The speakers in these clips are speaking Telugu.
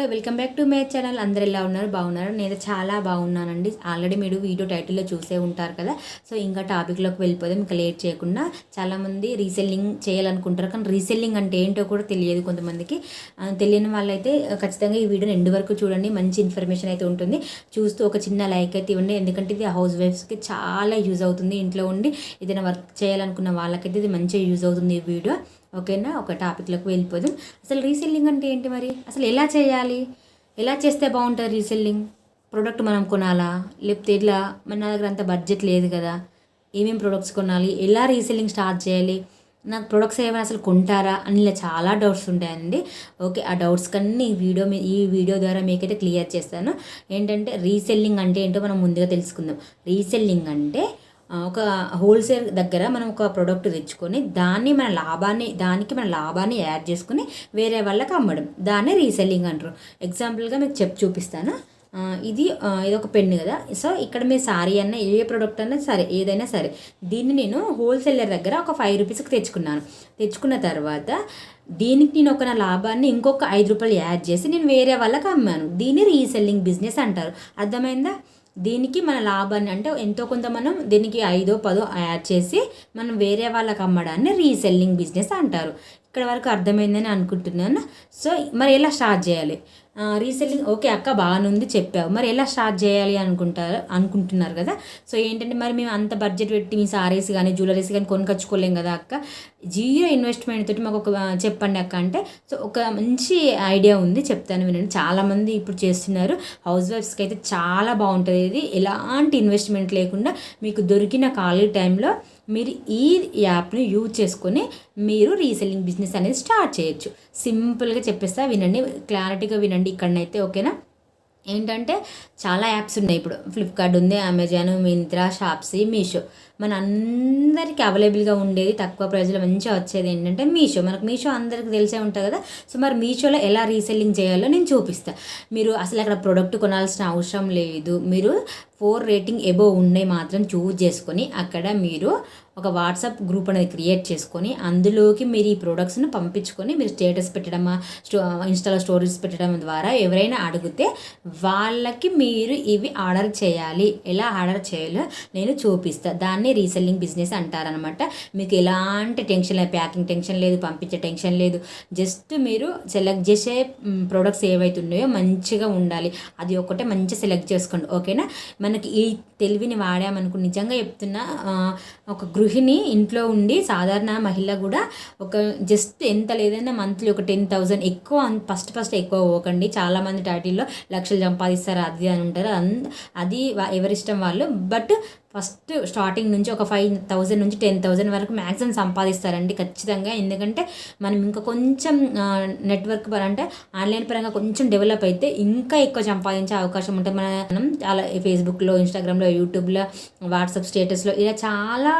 Hello welcome back to my channel. అందరు ఎలా ఉన్నారు? బాగున్నారు? నేను చాలా బాగున్నానండి. ఆల్రెడీ మీరు వీడియో టైటిల్లో చూసే ఉంటారు కదా. సో ఇంకా టాపిక్లోకి వెళ్ళిపోదాం. ఇంకా లేట్ చేయకుండా, చాలామంది రీసెల్లింగ్ చేయాలనుకుంటారు, కానీ రీసెల్లింగ్ అంటే ఏంటో కూడా తెలియదు కొంతమందికి. తెలియని వాళ్ళైతే ఖచ్చితంగా ఈ వీడియోని ఎండ్ వరకు చూడండి. మంచి ఇన్ఫర్మేషన్ అయితే ఉంటుంది. చూస్తూ ఒక చిన్న లైక్ అయితే ఇవ్వండి, ఎందుకంటే ఇది హౌస్ వైఫ్స్కి చాలా యూజ్ అవుతుంది. ఇంట్లో ఉండి ఏదైనా వర్క్ చేయాలనుకున్న వాళ్ళకైతే ఇది మంచిగా యూజ్ అవుతుంది ఈ వీడియో. ఓకేనా, ఒక టాపిక్లోకి వెళ్ళిపోదాం. అసలు రీసెల్లింగ్ అంటే ఏంటి, మరి అసలు ఎలా చేయాలి, ఎలా చేస్తే బాగుంటుంది రీసెల్లింగ్? ప్రోడక్ట్ మనం కొనాలా, లేకపోతే ఇట్లా మన దగ్గర అంత బడ్జెట్ లేదు కదా, ఏమేమి ప్రొడక్ట్స్ కొనాలి, ఎలా రీసెల్లింగ్ స్టార్ట్ చేయాలి, నాకు ప్రొడక్ట్స్ ఏమైనా అసలు కొంటారా అని ఇలా చాలా డౌట్స్ ఉంటాయండి. ఓకే, ఆ డౌట్స్ కన్నీ ఈ వీడియో ద్వారా మీకైతే క్లియర్ చేస్తాను. ఏంటంటే రీసెల్లింగ్ అంటే ఏంటో మనం ముందుగా తెలుసుకుందాం. రీసెల్లింగ్ అంటే ఒక హోల్సేల్ దగ్గర మనం ఒక ప్రోడక్ట్ తెచ్చుకొని దానికి మన లాభాన్ని యాడ్ చేసుకుని వేరే వాళ్ళకి అమ్మడం, దాన్నే రీసెల్లింగ్ అంటారు. ఎగ్జాంపుల్గా మీకు చూపిస్తాను. ఇది ఒక పెన్ను కదా. సో ఇక్కడ మీ సారీ అన్న ఏ ప్రోడక్ట్ అన్నా సరే, ఏదైనా సరే, దీన్ని నేను హోల్సేలర్ దగ్గర ఒక 5 రూపీస్కి తెచ్చుకున్న తర్వాత దీనికి నేను నా లాభాన్ని ఇంకొక 5 రూపాయలు యాడ్ చేసి నేను వేరే వాళ్ళకి అమ్మాను. దీన్ని రీసెల్లింగ్ బిజినెస్ అంటారు. అర్థమైందా? దీనికి మన లాభాన్ని అంటే ఎంతో కొంత మనం దీనికి 5-10 యాడ్ చేసి మనం వేరే వాళ్ళకి అమ్మడాన్ని రీసెల్లింగ్ బిజినెస్ అంటారు. ఇక్కడ వరకు అర్థమైందని అనుకుంటున్నాను. సో మరి ఎలా స్టార్ట్ చేయాలి రీసెల్లింగ్? ఓకే అక్క, బాగానుంది చెప్పావు, మరి ఎలా స్టార్ట్ చేయాలి అనుకుంటున్నారు కదా. సో ఏంటంటే మరి మేము అంత బడ్జెట్ పెట్టి మీ సారీస్ కానీ జ్యువెలరీస్ కానీ కొనుకొచ్చుకోలేం కదా అక్క, జీరో ఇన్వెస్ట్మెంట్ తోటి మాకు ఒక చెప్పండి అక్క అంటే, సో ఒక మంచి ఐడియా ఉంది, చెప్తాను వినండి. చాలామంది ఇప్పుడు చేస్తున్నారు. హౌస్ వైఫ్స్కి అయితే చాలా బాగుంటుంది ఇది. ఎలాంటి ఇన్వెస్ట్మెంట్ లేకుండా మీకు దొరికిన ఖాళీ టైంలో మీరు ఈ యాప్ని యూజ్ చేసుకొని మీరు రీసెల్లింగ్ బిజినెస్ అనేది స్టార్ట్ చేయొచ్చు. సింపుల్గా చెప్పేస్తా, వినండి, క్లారిటీగా వినండి ఇక్కడనైతే. ఓకేనా? ఏంటంటే చాలా యాప్స్ ఉన్నాయి ఇప్పుడు. ఫ్లిప్కార్ట్ ఉంది, అమెజాన్, మింత్రా, షాప్సీ, మీషో. మన అందరికీ అవైలబుల్గా ఉండేది, తక్కువ ప్రైస్లో మంచిగా వచ్చేది ఏంటంటే మీషో. మనకు మీషో అందరికీ తెలిసే ఉంటుంది కదా. సో మరి మీషోలో ఎలా రీసెల్లింగ్ చేయాలో నేను చూపిస్తాను. మీరు అసలు అక్కడ ప్రోడక్ట్ కొనాల్సిన అవసరం లేదు. మీరు 4 రేటింగ్ ఎబోవ్ ఉన్నాయి మాత్రం చూజ్ చేసుకొని అక్కడ మీరు ఒక వాట్సాప్ గ్రూప్ అనేది క్రియేట్ చేసుకొని అందులోకి మీరు ఈ ప్రోడక్ట్స్ను పంపించుకొని మీరు స్టేటస్ పెట్టడమా, ఇన్స్టాలో స్టోరీస్ పెట్టడం ద్వారా ఎవరైనా అడిగితే వాళ్ళకి మీరు ఇవి ఆర్డర్ చేయాలి. ఎలా ఆర్డర్ చేయాలో నేను చూపిస్తాను. దాన్ని రీసెల్లింగ్ బిజినెస్ అంటారనమాట. మీకు ఎలాంటి టెన్షన్ లేదు, ప్యాకింగ్ టెన్షన్ లేదు, పంపించే టెన్షన్ లేదు. జస్ట్ మీరు సెలెక్ట్ చేసే ప్రోడక్ట్స్ ఏవైతున్నాయో మంచిగా ఉండాలి, అది ఒకటే మంచి సెలెక్ట్ చేసుకోండి. ఓకేనా? మనకి ఈ తెలివిని వాడామనుకో, నిజంగా చెప్తున్నా, ఒక గృహిణి ఇంట్లో ఉండి సాధారణ మహిళ కూడా ఒక జస్ట్ ఎంత లేదన్నా మంత్లీ ఒక 10,000 ఎక్కువ, ఫస్ట్ ఎక్కువ పోకండి. చాలామంది టైటిల్లో లక్షలు సంపాదిస్తారు అది అని ఉంటారు. అది ఎవరిష్టం వాళ్ళు. బట్ ఫస్ట్ స్టార్టింగ్ నుంచి ఒక 5,000 నుంచి 10,000 వరకు మ్యాక్సిమం సంపాదిస్తారండి ఖచ్చితంగా. ఎందుకంటే మనం ఇంకా కొంచెం నెట్వర్క్ అంటే ఆన్లైన్ పరంగా కొంచెం డెవలప్ అయితే ఇంకా ఎక్కువ సంపాదించే అవకాశం ఉంటుంది. మనం చాలా ఫేస్బుక్లో, ఇన్స్టాగ్రామ్లో, యూట్యూబ్లో, వాట్సాప్ స్టేటస్లో ఇలా చాలా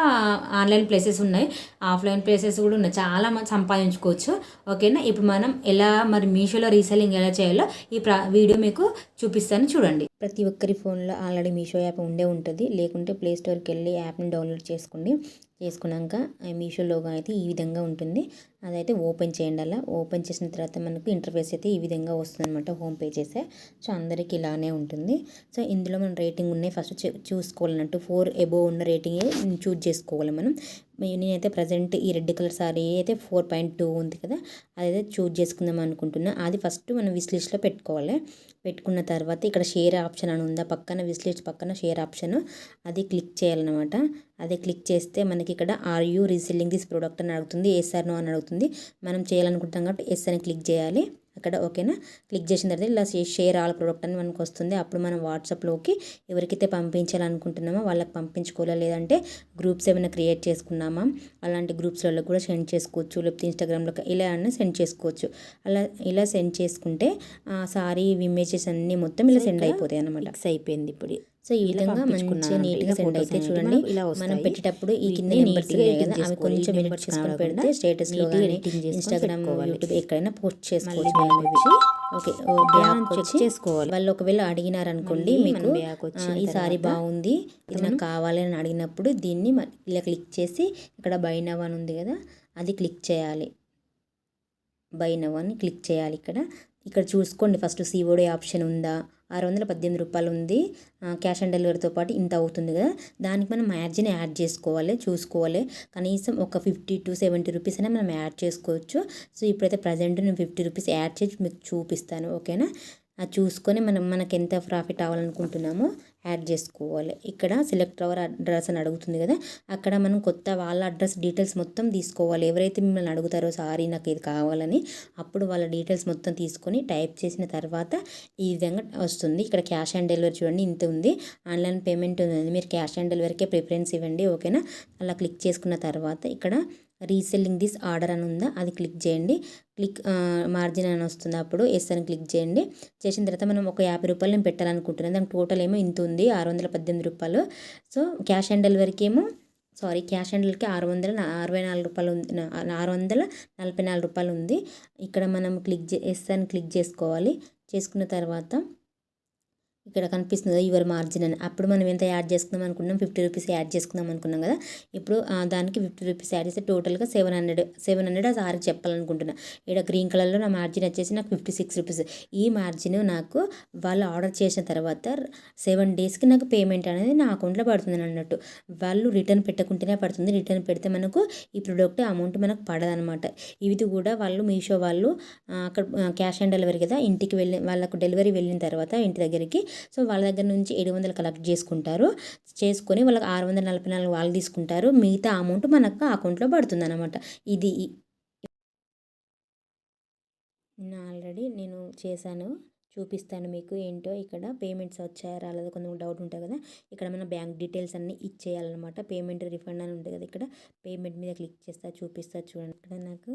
ఆన్లైన్ ప్లేసెస్ ఉన్నాయి, ఆఫ్లైన్ ప్లేసెస్ కూడా ఉన్నాయి, చాలా సంపాదించుకోవచ్చు. ఓకేనా? ఇప్పుడు మనం ఎలా మరి మీషోలో రీసెల్లింగ్ ఎలా చేయాలో ఈ వీడియో మీకు చూపిస్తాను, చూడండి. ప్రతి ఒక్కరి ఫోన్లో ఆల్రెడీ మీషో యాప్ ఉండే ఉంటుంది. లేకుంటే ప్లే స్టోర్కి వెళ్ళి యాప్ని డౌన్లోడ్ చేసుకున్నాక మీషో లోగో అయితే ఈ విధంగా ఉంటుంది. అదైతే ఓపెన్ చేయండి. అలా ఓపెన్ చేసిన తర్వాత మనకు ఇంటర్ఫేస్ అయితే ఈ విధంగా వస్తుంది అనమాట, హోమ్ పేజ్ అయితే. సో అందరికీ ఇలానే ఉంటుంది. సో ఇందులో మనం రేటింగ్ ఉన్నాయి ఫస్ట్ చూసుకోవాలన్నట్టు. 4 ఎబోవ్ ఉన్న రేటింగే చూజ్ చేసుకోవాలి మనం. నేనైతే ప్రజెంట్ ఈ రెడ్ కలర్ సారీ అయితే 4.2 ఉంది కదా, అదైతే చూజ్ చేసుకుందాం అనుకుంటున్నా. అది ఫస్ట్ మనం విష్ లిస్ట్లో పెట్టుకోవాలి. పెట్టుకున్న తర్వాత ఇక్కడ షేర్ ఆప్షన్ అని ఉందా పక్కన, విష్ లిస్ట్ పక్కన షేర్ ఆప్షన్, అది క్లిక్ చేయాలన్నమాట. అదే క్లిక్ చేస్తే మనకి ఇక్కడ are you reselling this product అని అడుగుతుంది, ఎస్ ఆర్ నో అని అడుగుతుంది. మనం చేయాలనుకుంటాం కాబట్టి ఎస్ అని క్లిక్ చేయాలి అక్కడ. ఓకేనా? క్లిక్ చేసిన తర్వాత ఇలా షేర్ ఆల్ ప్రోడక్ట్ అని మనకు వస్తుంది. అప్పుడు మనం వాట్సాప్లోకి ఎవరికైతే పంపించాలనుకుంటున్నామో వాళ్ళకి పంపించుకోవాలి. లేదంటే గ్రూప్స్ ఏమైనా క్రియేట్ చేసుకున్నామా అలాంటి గ్రూప్స్లలో కూడా సెండ్ చేసుకోవచ్చు, లేకపోతే ఇన్స్టాగ్రామ్లో ఇలా అన్న సెండ్ చేసుకోవచ్చు. ఇలా సెండ్ చేసుకుంటే సారీ ఇమేజెస్ అన్నీ మొత్తం ఇలా సెండ్ అయిపోతాయి అన్నమాట. ఫిక్స్ అయిపోయింది ఇప్పుడు. సో ఈ విధంగా మంచిగా నీట్గా సెండ్ అయితే చూడండి. మనం పెట్టేటప్పుడు ఈ కింద నెంబర్స్ ఉన్నాయి కదా, అవి కొంచెం ఎడిట్ చేసుకొని పెడితే స్టేటస్లో కానీ ఇన్స్టాగ్రామ్, యూట్యూబ్ ఎక్కడైనా పోస్ట్ చేసుకోవచ్చు. ఓకే, బ్యాక్ చెక్ చేసుకోవాలి. వాళ్ళు ఒకవేళ అడిగినారనుకోండి మీకు ఈ సారీ బాగుంది, ఇది నాకు కావాలి అని అడిగినప్పుడు దీన్ని ఇలా క్లిక్ చేసి ఇక్కడ బై నౌ అని ఉంది కదా, అది క్లిక్ చేయాలి. బై నౌ అని క్లిక్ చేయాలి ఇక్కడ. ఇక్కడ చూసుకోండి ఫస్ట్ సిఓడి ఆప్షన్ ఉందా, రూ. 618 ఉంది. క్యాష్ ఆన్ డెలివరీతో పాటు ఇంత అవుతుంది కదా, దానికి మనం మార్జిన్ యాడ్ చేసుకోవాలి, చూసుకోవాలి. కనీసం ఒక 50 to 70 రూపీస్ అయినా మనం యాడ్ చేసుకోవచ్చు. సో ఇప్పుడైతే ప్రజెంట్ నేను 50 రూపీస్ యాడ్ చేసి మీకు చూపిస్తాను, ఓకేనా. అది చూసుకొని మనకి ఎంత ప్రాఫిట్ అవ్వాలనుకుంటున్నామో యాడ్ చేసుకోవాలి. ఇక్కడ సెలెక్ట్ అవర్ అడ్రస్ అని అడుగుతుంది కదా, అక్కడ మనం కొత్త వాళ్ళ అడ్రస్ డీటెయిల్స్ మొత్తం తీసుకోవాలి. ఎవరైతే మిమ్మల్ని అడుగుతారో సారీ నాకు ఇది కావాలని, అప్పుడు వాళ్ళ డీటెయిల్స్ మొత్తం తీసుకొని టైప్ చేసిన తర్వాత ఈ విధంగా వస్తుంది. ఇక్కడ క్యాష్ ఆన్ డెలివరీ చూడండి ఇంత ఉంది, ఆన్లైన్ పేమెంట్ ఉంది. మీరు క్యాష్ ఆన్ డెలివరీకే ప్రిఫరెన్స్ ఇవ్వండి, ఓకేనా. అలా క్లిక్ చేసుకున్న తర్వాత ఇక్కడ రీసెల్లింగ్ దిస్ ఆర్డర్ అని ఉందా, అది క్లిక్ చేయండి. క్లిక్ మార్జిన్ అని వస్తుంది, అప్పుడు ఎస్ అని క్లిక్ చేయండి. చేసిన తర్వాత మనం ఒక 50 రూపాయలు నేను పెట్టాలనుకుంటున్నాను. దానికి టోటల్ ఏమో ఇంత ఉంది, రూ. 618. సో క్యాష్ ఆన్ డెలివరీకి ఏమో క్యాష్ ఆన్ డెలివరీకి రూ. 664 ఉంది, రూ. 644 ఉంది. ఇక్కడ మనం ఎస్ అని క్లిక్ చేసుకోవాలి. చేసుకున్న తర్వాత ఇక్కడ కనిపిస్తుంది కదా యువర్ మార్జిన్ అని, అప్పుడు మనం ఎంత యాడ్ చేసుకుందాం అనుకున్నాం, 50 రూపీస్ యాడ్ చేసుకుందాం అనుకున్నాం కదా. ఇప్పుడు దానికి 50 రూపీస్ యాడ్ చేస్తే టోటల్గా 700 సారీ చెప్పాలనుకుంటున్నా. ఇక్కడ గ్రీన్ కలర్లో నా మార్జిన్ వచ్చేసి నాకు 56 రూపీస్. ఈ మార్జిన్ నాకు వాళ్ళు ఆర్డర్ చేసిన తర్వాత 7 డేస్కి నాకు పేమెంట్ అనేది నా అకౌంట్లో పడుతుంది అన్నట్టు. వాళ్ళు రిటర్న్ పెట్టకుంటేనే పడుతుంది, రిటర్న్ పెడితే మనకు ఈ ప్రోడక్ట్ అమౌంట్ మనకు పడదనమాట. ఇది కూడా వాళ్ళు మీషో వాళ్ళు అక్కడ క్యాష్ ఆన్ డెలివరీ కదా, ఇంటికి వెళ్ళి వాళ్ళకు డెలివరీ వెళ్ళిన తర్వాత ఇంటి దగ్గరికి, సో వాళ్ళ దగ్గర నుంచి 700 కలెక్ట్ చేసుకొని వాళ్ళకి 644 వాళ్ళు తీసుకుంటారు. మిగతా అమౌంట్ మనకు అకౌంట్లో పడుతుంది అనమాట. ఇది ఆల్రెడీ నేను చేశాను, చూపిస్తాను మీకు ఏంటో. ఇక్కడ పేమెంట్స్ వచ్చాయా రాలేదో కొంచెం డౌట్ ఉంటుంది కదా, ఇక్కడ మన బ్యాంక్ డీటెయిల్స్ అన్నీ ఇచ్చేయాలన్నమాట. పేమెంట్ రిఫండ్ అని ఉంటుంది కదా, ఇక్కడ పేమెంట్ మీద క్లిక్ చూపిస్తా చూడండి. ఇక్కడ నాకు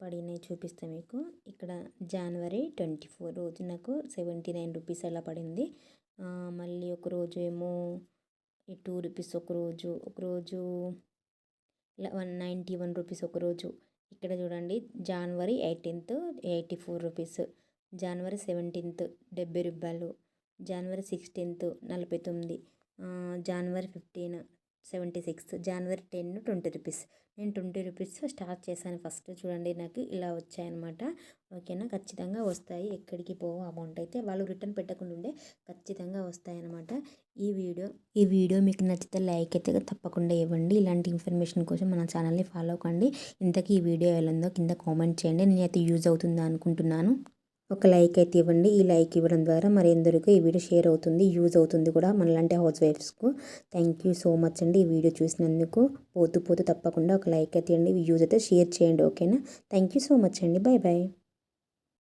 పడినాయి చూపిస్తాను మీకు. ఇక్కడ January 24 రోజు నాకు 79 రూపీస్ అలా పడింది. మళ్ళీ ఒక రోజు ఏమో 2 రూపీస్ ఒకరోజు ఇలా 191 రూపీస్ ఒకరోజు. ఇక్కడ చూడండి January 18 84 రూపీస్, January 17 70 రూపాయలు, January 16 49, January 15 76, January 10 20 రూపీస్. నేను 20 రూపీస్ స్టార్ట్ చేశాను ఫస్ట్. చూడండి నాకు ఇలా వచ్చాయన్నమాట, ఓకేనా. ఖచ్చితంగా వస్తాయి, ఎక్కడికి పోవు అమౌంట్ అయితే. వాళ్ళు రిటర్న్ పెట్టకుండా ఉండే ఖచ్చితంగా వస్తాయన్నమాట. ఈ వీడియో మీకు నచ్చితే లైక్ అయితే తప్పకుండా ఇవ్వండి. ఇలాంటి ఇన్ఫర్మేషన్ కోసం మన ఛానల్ని ఫాలో కండి. ఇంతకీ ఈ వీడియో ఎలా ఉందో కింద కామెంట్ చేయండి, నేనైతే యూజ్ అవుతుందా అనుకుంటున్నాను. ఒక లైక్ అయితే ఇవ్వండి. ఈ లైక్ ఇవ్వడం ద్వారా మరి ఎందరికో ఈ వీడియో షేర్ అవుతుంది, యూజ్ అవుతుంది కూడా మనలాంటి హౌస్ వైఫ్స్కు. థ్యాంక్ యూ సో మచ్ అండి ఈ వీడియో చూసినందుకు. పోతూ తప్పకుండా ఒక లైక్ అయితే ఇవ్వండి, యూజ్ అయితే షేర్ చేయండి, ఓకేనా. థ్యాంక్ యూ సో మచ్ అండి, బాయ్ బాయ్.